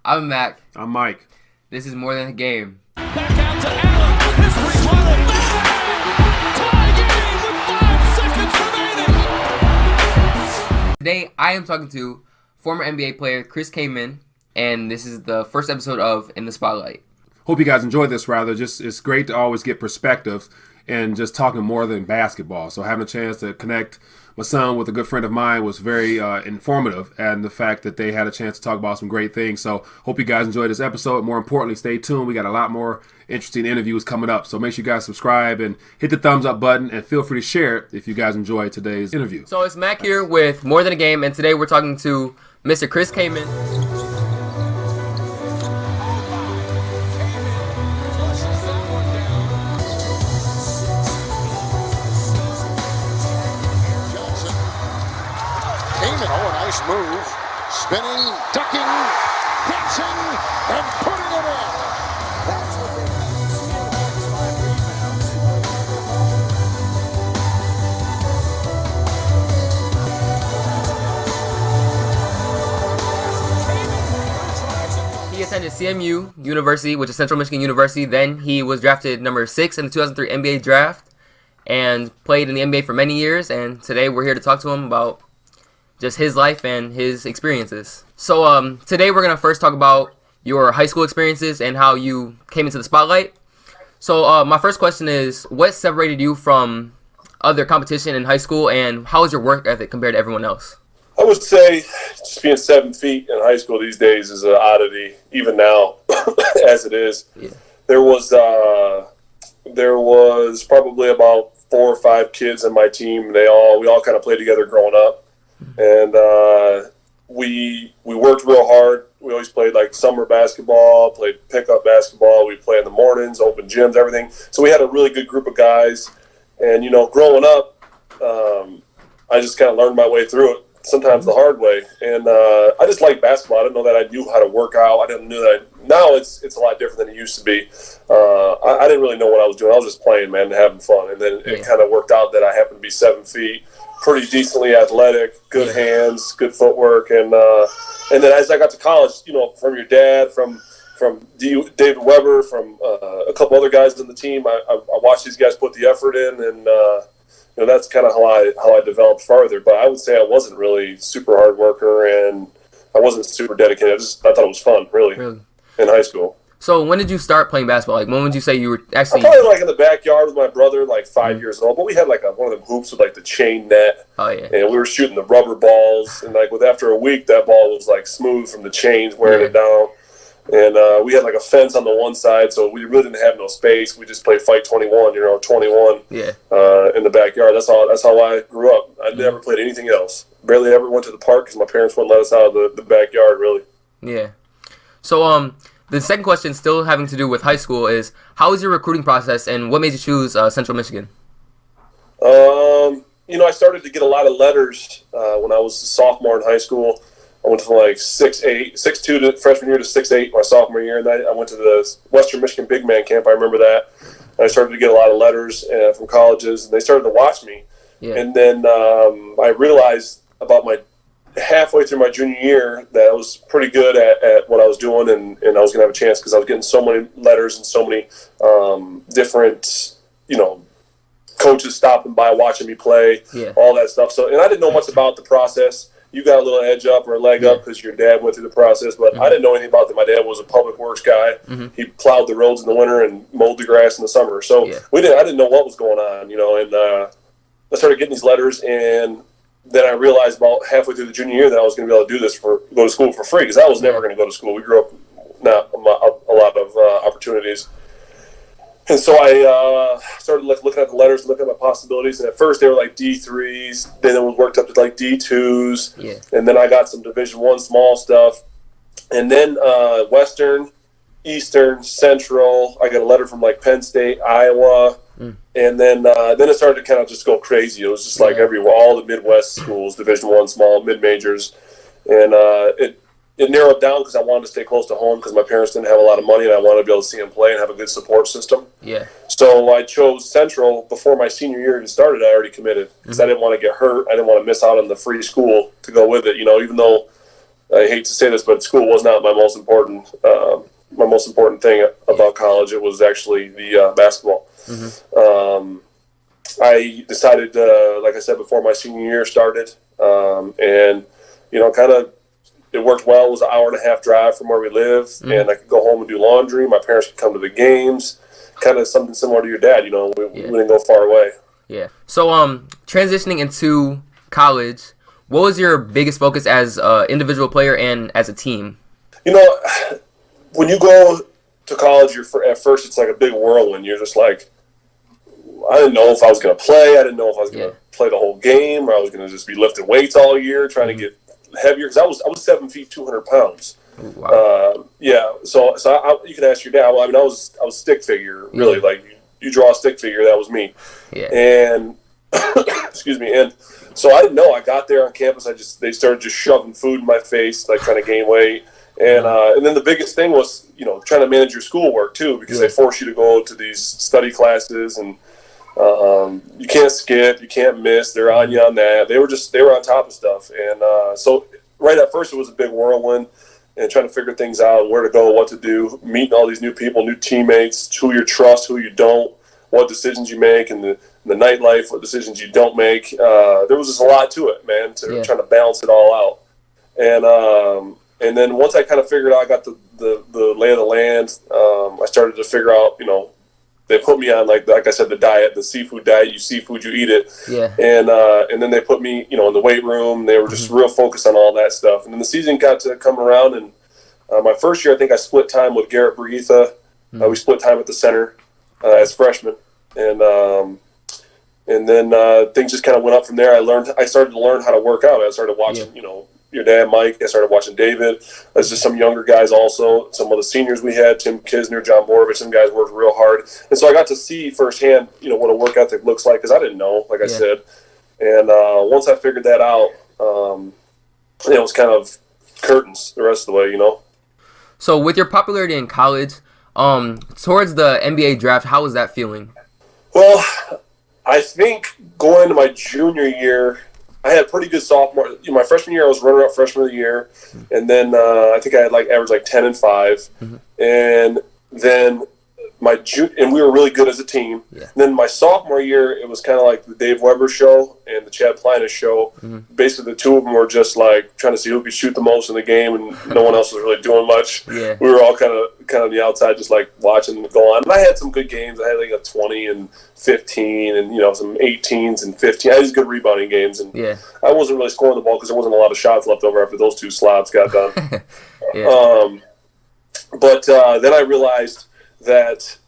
I'm Mac. I'm Mike. This is More Than a Game. Back out to Allen. This three-pointer. Tie game with 5 seconds remaining. Today, I am talking to former NBA player Chris Kaman, and this is the first episode of In the Spotlight. Hope you guys enjoyed this. It's great to always get perspective and just talking more than basketball. So having a chance to connect my son with a good friend of mine was very informative, and the fact that they had a chance to talk about some great things. So hope you guys enjoyed this episode. More importantly, stay tuned. We got a lot more interesting interviews coming up. So make sure you guys subscribe and hit the thumbs up button, and feel free to share it if you guys enjoyed today's interview. So it's Mac here with More Than a Game, and today we're talking to Mr. Chris Kaman. Move, spinning, ducking, dancing, and putting it in. That's what they He attended CMU University, which is Central Michigan University. Then he was drafted number 6 in the 2003 NBA draft and played in the NBA for many years. And today we're here to talk to him about just his life and his experiences. So today we're going to first talk about your high school experiences and how you came into the spotlight. So my first question is, what separated you from other competition in high school, and how was your work ethic compared to everyone else? I would say just being 7 feet in high school these days is an oddity, even now, as it is. Yeah. There was probably about 4 or 5 kids in my team. We all kind of played together growing up. And we worked real hard. We always played like summer basketball, played pickup basketball. We play in the mornings, open gyms, everything. So we had a really good group of guys. And, growing up, I just kind of learned my way through it, sometimes the hard way. And I just liked basketball. I didn't know that I knew how to work out. I didn't know that. Now it's a lot different than it used to be. I didn't really know what I was doing. I was just playing, man, and having fun. And then it kind of worked out that I happened to be 7 feet. Pretty decently athletic, good hands, good footwork, and then as I got to college, from your dad, from David Weber, from a couple other guys in the team, I watched these guys put the effort in, and that's kind of how I developed farther. But I would say I wasn't really super hard worker, and I wasn't super dedicated. I thought it was fun, really, in high school. So when did you start playing basketball? Like, when would you say you were actually... I played like in the backyard with my brother, like 5 years old. But we had like one of them hoops with like the chain net. Oh, yeah. And we were shooting the rubber balls. And like after a week, that ball was like smooth from the chains wearing it down. And we had like a fence on the one side, so we really didn't have no space. We just played Fight 21, 21 in the backyard. That's how I grew up. I never played anything else. Barely ever went to the park because my parents wouldn't let us out of the backyard, really. Yeah. So, the second question, still having to do with high school, is how was your recruiting process, and what made you choose Central Michigan? I started to get a lot of letters when I was a sophomore in high school. I went from like 6'2" to freshman year to 6'8" my sophomore year, and I went to the Western Michigan Big Man Camp. I remember that. And I started to get a lot of letters from colleges, and they started to watch me. Yeah. And then I realized about halfway through my junior year that I was pretty good at what I was doing, and I was going to have a chance because I was getting so many letters and so many different, coaches stopping by watching me play, all that stuff. So, and I didn't know much about the process. You got a little edge up or a leg up because your dad went through the process, but I didn't know anything about that. My dad was a public works guy. He plowed the roads in the winter and mowed the grass in the summer. So I didn't know what was going on, and I started getting these letters, and then I realized about halfway through the junior year that I was going to be able to do this go to school for free, because I was never going to go to school. We grew up not a lot of opportunities. And so I started looking at the letters, looking at my possibilities. And at first they were like D3s, then it was worked up to like D2s. Yeah. And then I got some Division I small stuff. And then Western, Eastern, Central, I got a letter from like Penn State, Iowa. And then it started to kind of just go crazy. It was just like everywhere, all the Midwest schools, Division I small, mid-majors. And it narrowed down because I wanted to stay close to home because my parents didn't have a lot of money, and I wanted to be able to see them play and have a good support system. Yeah. So I chose Central before my senior year even started. I already committed because I didn't want to get hurt. I didn't want to miss out on the free school to go with it. You know, even though I hate to say this, but school was not my most important thing about college. It was actually the basketball. I decided, like I said before, my senior year started, and kind of it worked well. It was an hour and a half drive from where we lived, and I could go home and do laundry. My parents could come to the games, kind of something similar to your dad. We didn't go far away. Yeah. So, transitioning into college, what was your biggest focus as an individual player and as a team? When you go to college, at first it's like a big whirlwind. You're just like, I didn't know if I was going to play. I didn't know if I was going to play the whole game, or I was going to just be lifting weights all year, trying to get heavier. Because I was 7 feet, 200 pounds. Wow. So you can ask your dad. Well, I was stick figure, really. Like you draw a stick figure, that was me. Yeah. And excuse me. And so I didn't know. I got there on campus. They started just shoving food in my face, like trying to gain weight. And then the biggest thing was, trying to manage your schoolwork too, because they force you to go to these study classes, and you can't skip, you can't miss. They're on you on that. They were on top of stuff. And so right at first it was a big whirlwind, and trying to figure things out, where to go, what to do, meeting all these new people, new teammates, who you trust, who you don't, what decisions you make, and the nightlife, what decisions you don't make. There was just a lot to it, man, trying to balance it all out. And then once I kind of figured out, I got the lay of the land, I started to figure out, they put me on, like I said, the seafood diet. You seafood, you eat it. Yeah. And then they put me, in the weight room. They were just real focused on all that stuff. And then the season got to come around, and my first year, I think I split time with Garrett Breitha. We split time at the center as freshmen. And then things just kind of went up from there. I started to learn how to work out. I started watching, your dad, Mike. I started watching David. There's just some younger guys also. Some of the seniors we had, Tim Kisner, John Borovich, some guys worked real hard. And so I got to see firsthand, what a work ethic looks like, because I didn't know, like I said. And once I figured that out, it was kind of curtains the rest of the way, So with your popularity in college, towards the NBA draft, how was that feeling? Well, I think going into my junior year, I had a pretty good sophomore. My freshman year, I was runner-up freshman of the year, and then I think I had averaged 10 and 5, and then and we were really good as a team. Yeah. And then my sophomore year, it was kind of like the Dave Weber show and the Chad Plinus show. Basically, the two of them were just trying to see who could shoot the most in the game, and no one else was really doing much. Yeah. We were all kind of on the outside, just watching them go on. And I had some good games. I had a 20 and 15, and some 18s and 15. I had these good rebounding games, and I wasn't really scoring the ball because there wasn't a lot of shots left over after those two slobs got done. But then I realized that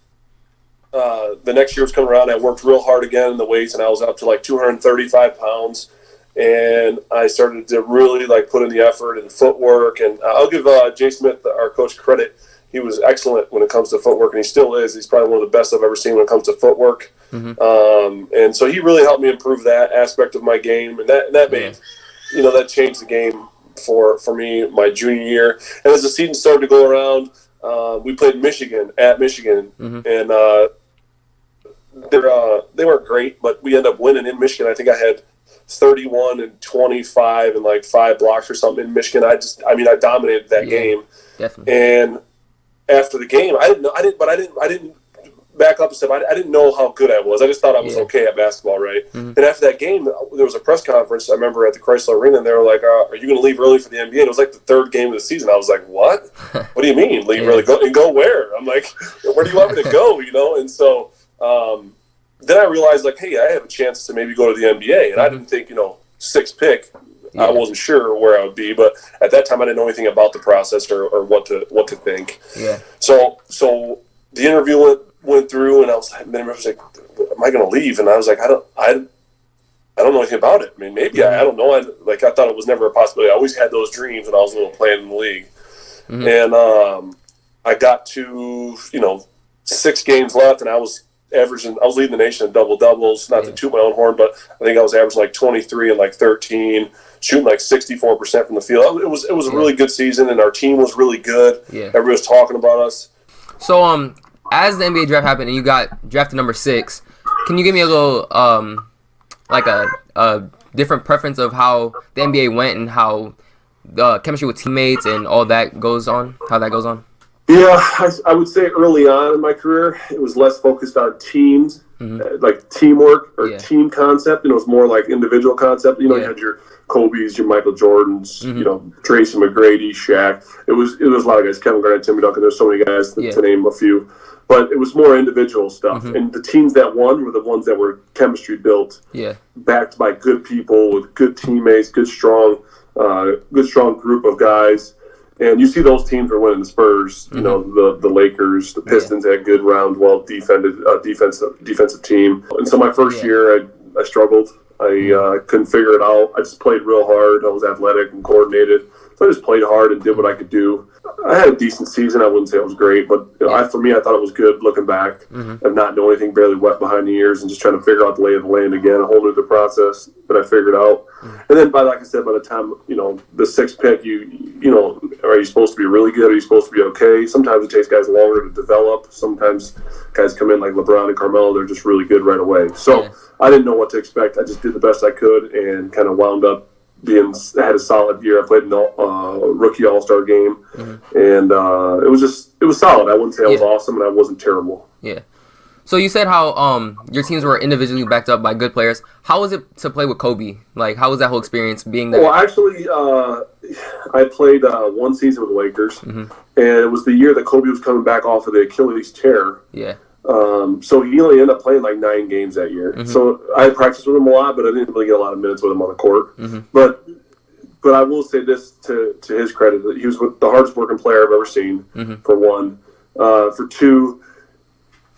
the next year was coming around. I worked real hard again in the weights, and I was up to 235 pounds. And I started to really put in the effort and footwork. And I'll give Jay Smith, our coach, credit. He was excellent when it comes to footwork, and he still is. He's probably one of the best I've ever seen when it comes to footwork. And so he really helped me improve that aspect of my game, and that made that changed the game for me my junior year. And as the season started to go around, we played Michigan, and they weren't great, but we ended up winning in Michigan. I think I had 31 and 25 and 5 blocks or something in Michigan. I dominated that game. Definitely. And after the game, I didn't back up and say I didn't know how good I was. I just thought I was okay at basketball, right? And after that game, there was a press conference, I remember, at the Chrysler Arena, and they were like, are you going to leave early for the NBA? And it was the third game of the season. I was like, what? What do you mean, leave early? Go where? I'm like, where do you want me to go, And so then I realized, hey, I have a chance to maybe go to the NBA. And I didn't think, 6th pick. I wasn't sure where I would be, but at that time I didn't know anything about the process or what to think. Yeah. So the interview went through, and I was like, am I going to leave? And I was like, I don't know anything about it. I mean, maybe I don't know. I thought it was never a possibility. I always had those dreams when I was a little playing in the league. And I got to 6 games left, and I was leading the nation in double doubles. Not to toot my own horn, but I think I was averaging 23 and 13, shooting 64% from the field. It was a really good season, and our team was really good. Yeah. Everybody was talking about us. So as the NBA draft happened and you got drafted number 6, can you give me a little a different preference of how the NBA went and how chemistry with teammates and all that goes on? How that goes on? Yeah, I would say early on in my career, it was less focused on teams, like teamwork or team concept. It was more like individual concept. You had your Kobe's, your Michael Jordans, Tracy McGrady, Shaq. It was a lot of guys, Kevin Garnett, Timmy Duncan. There's so many guys to name a few. But it was more individual stuff. And the teams that won were the ones that were chemistry built, backed by good people with good teammates, good strong group of guys. And you see those teams were winning. The Spurs, the Lakers, the Pistons had good round, defensive team. And so my first year, I struggled. I couldn't figure it out. I just played real hard. I was athletic and coordinated. So I just played hard and did what I could do. I had a decent season. I wouldn't say it was great, but for me, I thought it was good looking back and not know anything, barely wet behind the ears, and just trying to figure out the lay of the land again, a whole new process that I figured out. And then, like I said, by the time, the sixth pick, are you supposed to be really good? Are you supposed to be okay? Sometimes it takes guys longer to develop. Sometimes guys come in like LeBron and Carmelo, they're just really good right away. So I didn't know what to expect. I just did the best I could and kind of wound up I had a solid year. I played in a rookie all-star game, and it was solid. I wouldn't say I was awesome, and I wasn't terrible. Yeah. So you said how your teams were individually backed up by good players. How was it to play with Kobe? Like, how was that whole experience being there? Well, actually, I played one season with the Lakers, and it was the year that Kobe was coming back off of the Achilles tear. Yeah. So he only ended up playing like 9 games that year. So I practiced with him a lot, but I didn't really get a lot of minutes with him on the court. But I will say this to his credit, that he was the hardest working player I've ever seen, for one. For two,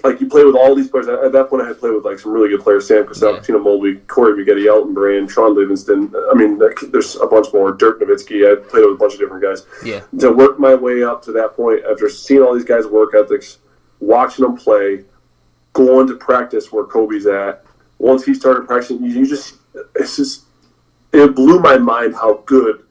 like, you play with all these players. At that point, I had played with like some really good players: Sam Cassell, Tina Mobley, Corey Maggette, Elton Brand, Sean Livingston. I mean, there's a bunch more. Dirk Nowitzki. I played with a bunch of different guys. Yeah. To work my way up to that point, after seeing all these guys' work ethics, watching them play, going to practice where Kobe's at. Once he started practicing, it blew my mind how good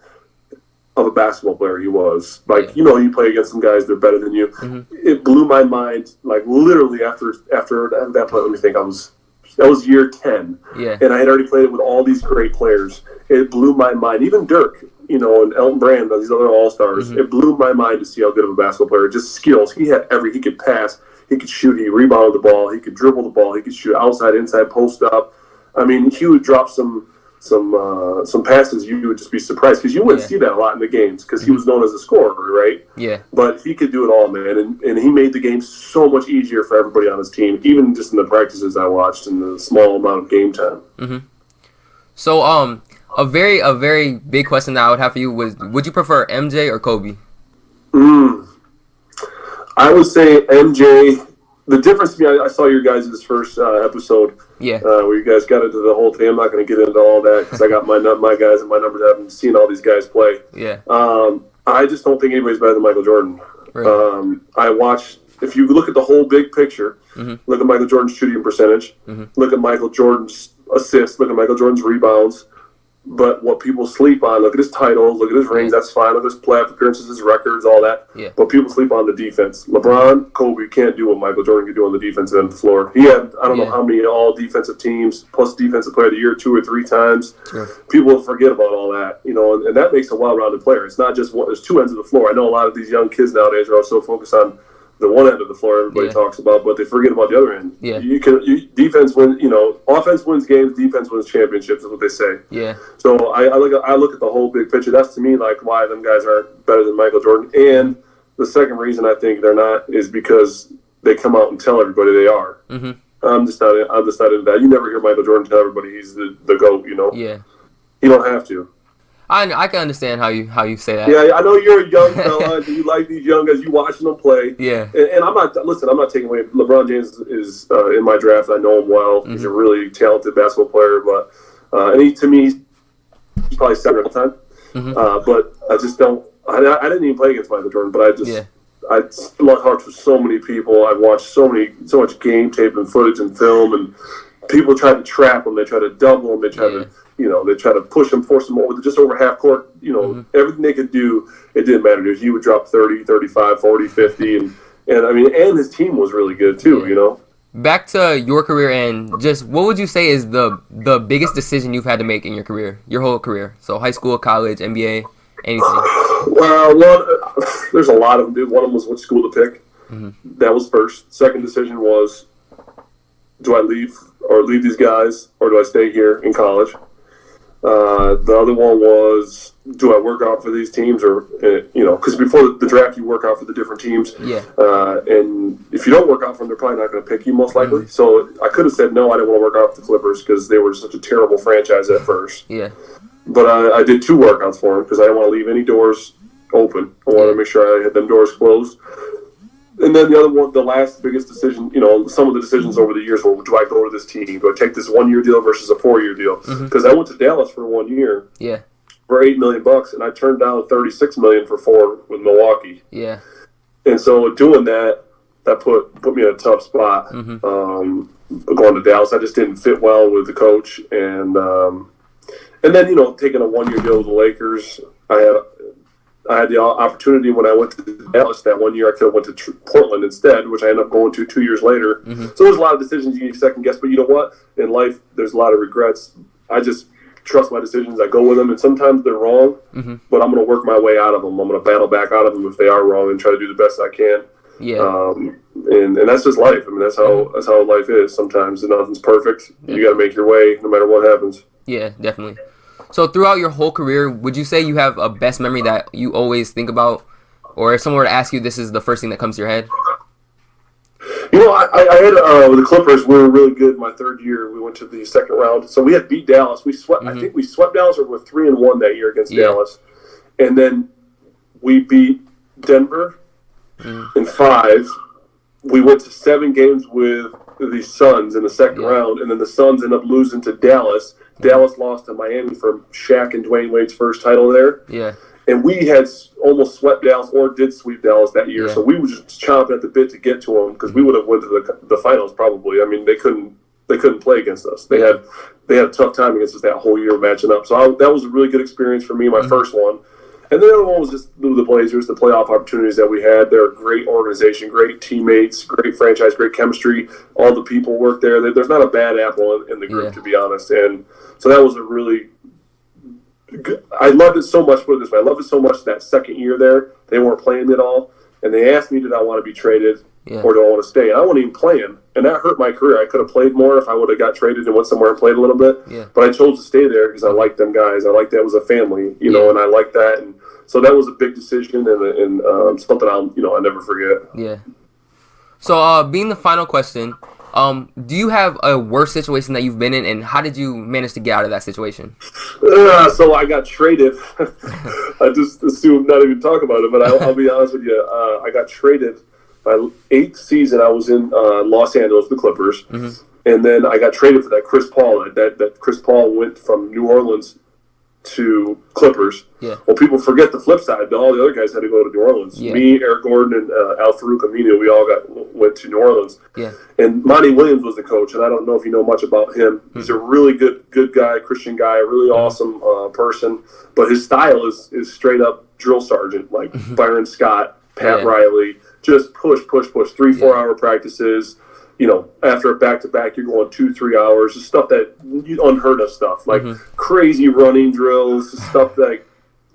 of a basketball player he was. Like, you play against some guys, they're better than you. It blew my mind, like, literally after that point. Let me think, that was year 10. Yeah. And I had already played it with all these great players. It blew my mind. Even Dirk, and Elton Brand, these other all-stars, it blew my mind to see how good of a basketball player. Just skills. He could pass, he could shoot, he rebounded the ball, he could dribble the ball, he could shoot outside, inside, post up. I mean, he would drop some passes you would just be surprised, because you wouldn't see that a lot in the games, because he was known as a scorer, right? Yeah. But he could do it all, man, and he made the game so much easier for everybody on his team, even just in the practices I watched and the small amount of game time. So, a very big question that I would have for you was, would you prefer MJ or Kobe? I would say MJ. The difference to me, I saw your guys' first episode, where you guys got into the whole thing. I'm not going to get into all that, because I got my guys and my numbers. I haven't seen all these guys play. Yeah. I just don't think anybody's better than Michael Jordan. Right. If you look at the whole big picture, look at Michael Jordan's shooting percentage, look at Michael Jordan's assists, look at Michael Jordan's rebounds. But what people sleep on, look at his titles, look at his rings, that's fine. Look at his playoff appearances, his records, all that. Yeah. But people sleep on the defense. LeBron, Kobe can't do what Michael Jordan could do on the defensive end of the floor. He had, I don't know how many all defensive teams, plus defensive player of the year 2 or 3 times. Sure. People forget about all that, and that makes a well-rounded player. It's not just there's 2 ends of the floor. I know a lot of these young kids nowadays are so focused on the one end of the floor everybody talks about, but they forget about the other end. Yeah. Defense wins, offense wins games, defense wins championships is what they say. Yeah. So I look at the whole big picture. That's to me like why them guys aren't better than Michael Jordan. And the second reason I think they're not is because they come out and tell everybody they are. I'm just not into that. You never hear Michael Jordan tell everybody he's the GOAT, Yeah. You don't have to. I can understand how you say that. Yeah, I know you're a young fella and you like these young guys. You watching them play. Yeah. And I'm not taking away. LeBron James is in my draft. I know him well. He's a really talented basketball player, but and to me, he's probably second all the time. But I just don't. I didn't even play against Michael Jordan, but I lost hearts with so many people. I've watched so much game tape and footage and film, and people try to trap him. They try to double him. They try to. They try to push him, force him over, just over half court. Everything they could do, it didn't matter. He would drop 30, 35, 40, 50. And his team was really good too, Back to your career, and just what would you say is the biggest decision you've had to make in your career, your whole career? So high school, college, NBA, anything? Well, there's a lot of them, dude. One of them was which school to pick. That was first. Second decision was, do I leave these guys, or do I stay here in college? The other one was, do I work out for these teams, or because before the draft you work out for the different teams. Yeah. And if you don't work out for them, they're probably not going to pick you most likely. So I could have said no, I didn't want to work out for the Clippers because they were such a terrible franchise at first. Yeah. But I did 2 workouts for them because I didn't want to leave any doors open. I wanted to make sure I had them doors closed. And then the other one, the last biggest decision, some of the decisions over the years were, do I go to this team? Do I take this 1-year deal versus a 4-year deal? Because I went to Dallas for 1 year for $8 million, and I turned down $36 million for 4 with Milwaukee. Yeah. And so doing that put me in a tough spot. Going to Dallas, I just didn't fit well with the coach, and then taking a 1-year deal with the Lakers, I had the opportunity when I went to Dallas that 1 year. I could have went to Portland instead, which I ended up going to 2 years later. So there's a lot of decisions you need to second guess. But you know what? In life, there's a lot of regrets. I just trust my decisions. I go with them, and sometimes they're wrong, but I'm going to work my way out of them. I'm going to battle back out of them if they are wrong and try to do the best I can. Yeah. And that's just life. I mean, that's how life is. Sometimes nothing's perfect. You got to make your way no matter what happens. Yeah, definitely. So throughout your whole career, would you say you have a best memory that you always think about? Or if someone were to ask you, this is the first thing that comes to your head? I had with the Clippers, we were really good my 3rd year. We went to the 2nd round. So we had beat Dallas. We swept. I think we swept Dallas, or were 3-1 that year against Dallas. And then we beat Denver in 5. We went to 7 games with the Suns in the 2nd round, and then the Suns ended up losing to Dallas. Dallas lost to Miami for Shaq and Dwayne Wade's first title there. Yeah. And we had almost swept Dallas, or did sweep Dallas that year. So we were just chomping at the bit to get to them, because we would have went to the finals probably. I mean, they couldn't play against us. They had a tough time against us that whole year matching up. So that was a really good experience for me, my first one. And the other one was just the Blazers, the playoff opportunities that we had. They're a great organization, great teammates, great franchise, great chemistry. All the people work there. There's not a bad apple in the group, to be honest. And so that was a really good, I loved it so much, put it this way, I loved it so much that 2nd year there. They weren't playing at all. And they asked me, did I want to be traded or do I want to stay? And I wasn't even playing. And that hurt my career. I could have played more if I would have got traded and went somewhere and played a little bit. Yeah. But I chose to stay there because I liked them guys. I liked that it was a family, and I liked that. And so that was a big decision and something I'll never forget. Yeah. So being the final question, do you have a worse situation that you've been in, and how did you manage to get out of that situation? So I got traded. I just assumed not even talk about it, but I'll be honest with you. I got traded. My 8th season, I was in Los Angeles, the Clippers, and then I got traded for that Chris Paul. That Chris Paul went from New Orleans to Clippers. Yeah. Well, people forget the flip side. All the other guys had to go to New Orleans. Yeah. Me, Eric Gordon, and Al-Farouq Aminu, we all went to New Orleans. Yeah. And Monty Williams was the coach, and I don't know if you know much about him. He's a really good guy, Christian guy, a really awesome person. But his style is straight up drill sergeant, like Byron Scott, Pat Riley. Just push, 3-4 hour practices. After a back-to-back, you're going 2-3 hours. Just stuff that unheard of stuff, like crazy running drills, stuff that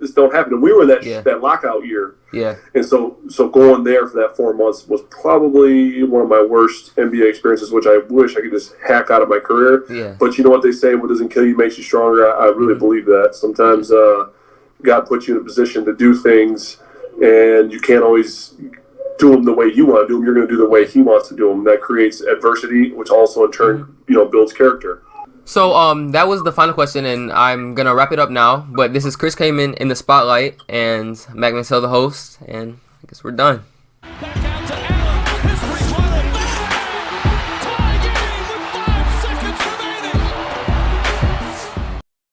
just don't happen. And we were in that lockout year. Yeah. And so going there for that 4 months was probably one of my worst NBA experiences, which I wish I could just hack out of my career. Yeah. But you know what they say, what doesn't kill you makes you stronger. I really believe that. Sometimes God puts you in a position to do things, and you can't always do them the way you want to do them. You're going to do the way he wants to do them. That creates adversity, which also in turn, builds character. So that was the final question, and I'm going to wrap it up now. But this is Chris Kaman in the Spotlight, and Mac Mansell, the host, and I guess we're done.